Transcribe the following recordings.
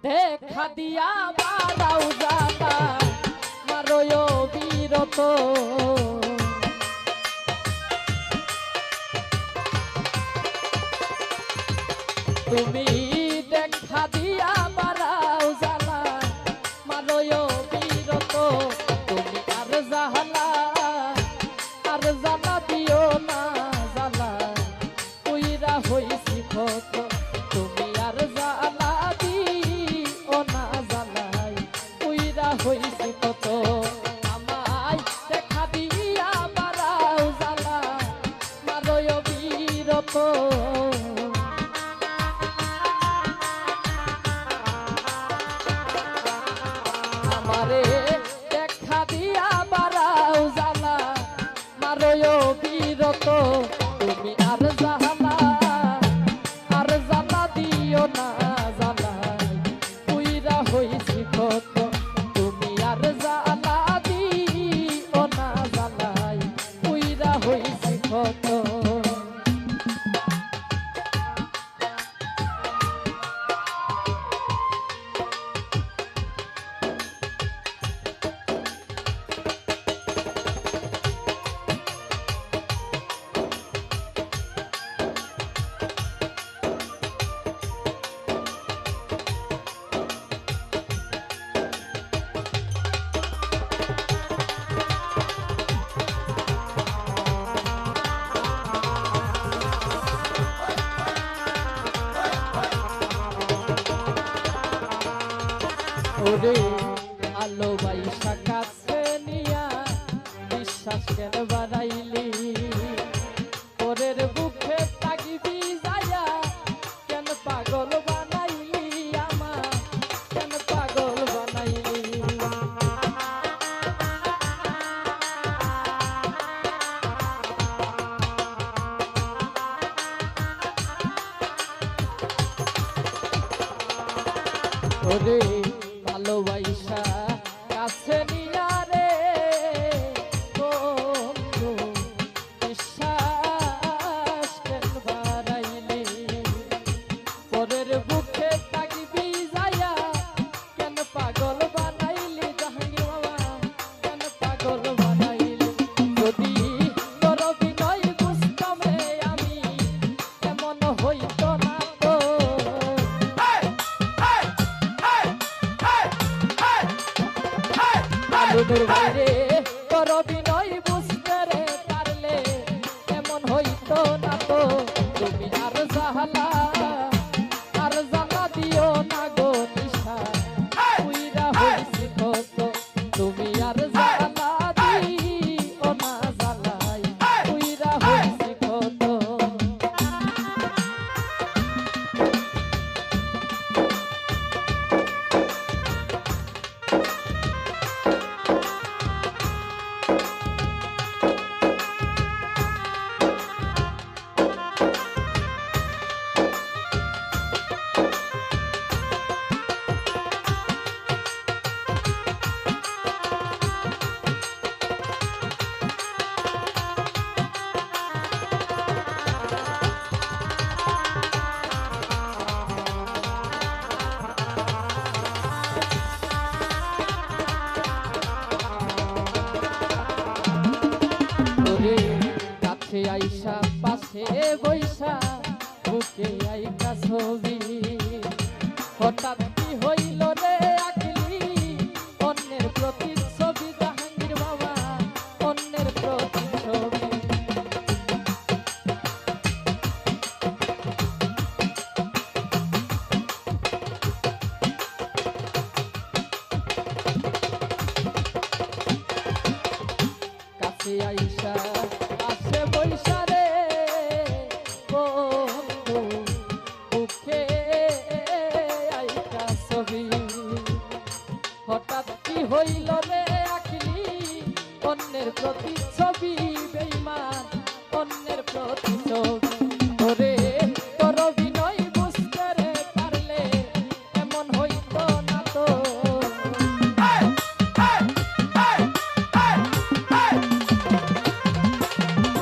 দেখা দিয়া বারাও জানা মারয় বিরত তুমি দেখা দিয়া বারাও জানা মারয় বিরত তুমি আর জাহালা দিও না জালা কইরা হইছি কত তুমি আর জালা দিও না জালাই কইরা হইছি কত আমায় দেখা দিয়া বারাও জালা মারয় বিরত আমারে দেখা দিয়া বারাও জালা মারয় বিরত তুমি আর জালা দিও না জালা কইরা হইছি কত তুমি আর জালা দিও না জালাই কইরা হইছি কত ওরে আলো বাইশা কাছে নিয়া বিশ্বাস কেন বাড়াইলি ওরের বুকে তাগিবি যায়া কেন পাগল বানাইলি আমার কেন পাগল বানাইলি ওরে ভালোবাসা কাছে নিয়া রে বন্ধু বিশ্বাস কেন বাড়াইলি পরের বুকে তাগিবি যায়া কেন পাগল বানাইলি জাহাঙ্গীর বাবা কেন পাগল বানাইলি যদি তোর বিনয় বুঝতাম রে আমি এমন হইতো না তো আলুর বাইরে তোর বিনয় বুঝতে রে পারলে এমন হইতো না তো তুমি আর জাহালা দিও না গো নিশা কইরা হইছি কত তুমি আর জাহালা দিও না জালাই কইরা হইছি কত কাছে আইসা পাশে বৈশা বুকে আইকা ছবি হঠাৎ কি হইল রে আখলি অন্যের প্রতি ছবি জাহাঙ্গীর বাবা অন্যের প্রতি ছবি কাছে আইসা আসে বৈশা রে বন্ধু বুকে আইকা ছবি হঠাৎ কি হইল রে আখলি অন্যের প্রতি ছবি বেঈমান অন্যের প্রতি ছবি ওরে তোর বিনয় বুঝতে রে পারলে এমন হইতো না তো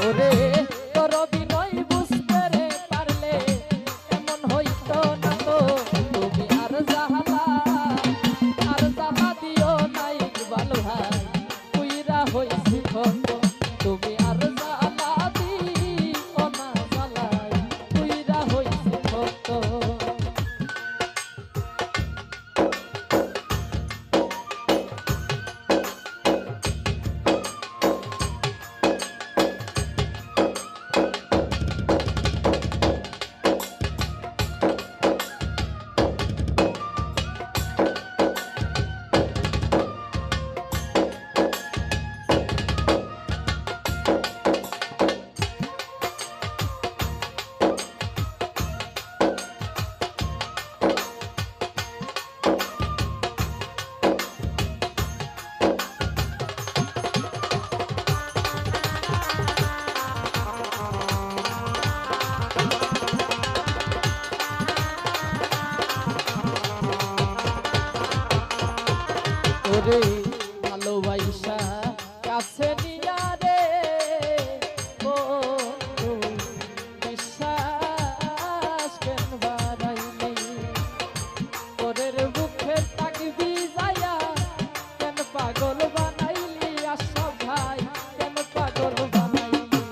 ওরে তোর বিনয় বুঝতে রে পারলে এমন হইতো না তো তুমি আর জাহালা ওরে ভালোবাসা কাছে নিয়া রে বন্ধু বিশ্বাস কেন বাড়াইলি তোরের বুকে তাকবি যায়া কেন পাগল বানাইলি আশা ভাই কেন পাগল বানাইলি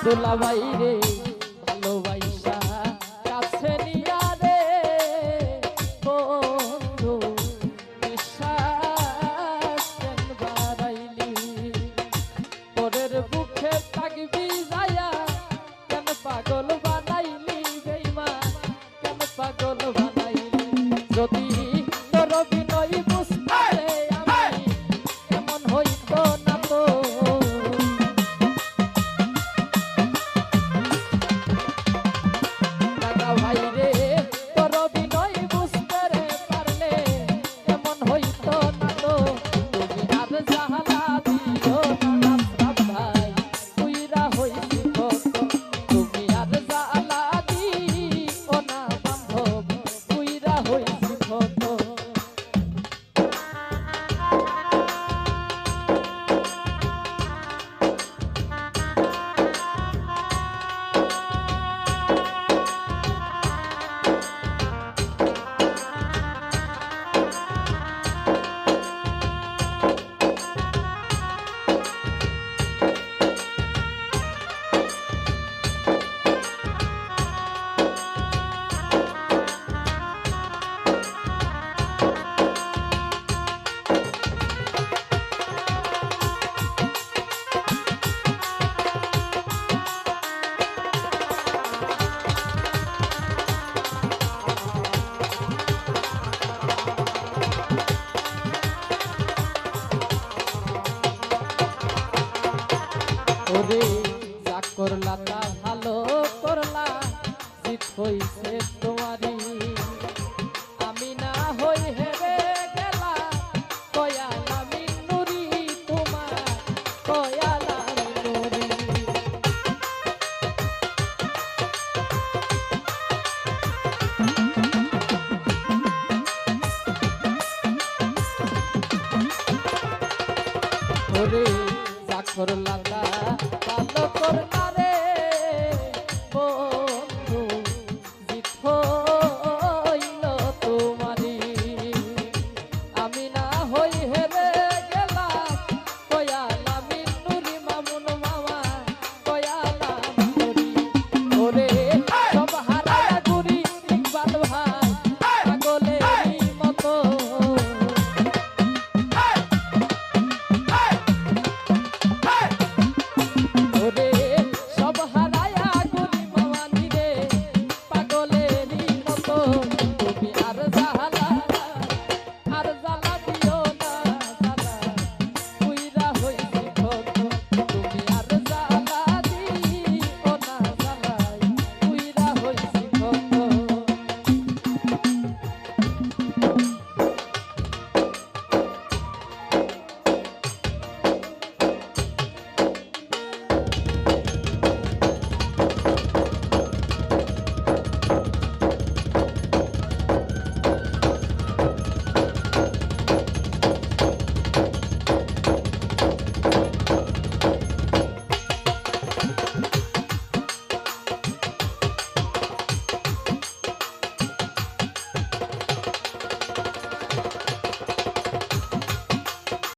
দুলাভাই রে ভালোবাসা কাছে নিয়া রে বন্ধু বিশ্বাস কেন বাড়াইলি তোরের বুকে থাকবি যায়া কেন পাগল বানাইলি বেঈমান কেন পাগল বানাইলি যদি তোর অভিনয় বুঝতে আমি এমন হইতো না তো ভাই রে তোর অভিনয় বুঝতে রে পারলে এমন হইতো না তো তুমি আর জাহালা দিও না সব ভাই তুইরা হইছি কত তুমি আর জাহালা দিও না বান্ধব তুইরা হইছি কত ওরে যা করলা তা ভালো করলা জিত হইছে তোমারই আমি না হই হেরে গেলা কয়ালা মিনুরি তোমার কয়ালা মিনুরি ওরে যা করলা তা ভালো করলা